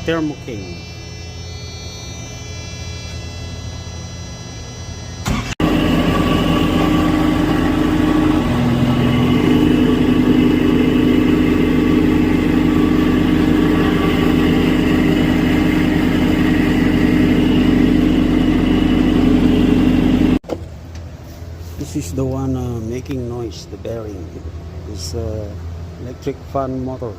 Thermo King. This is the one making noise, the bearing. This electric fan motor.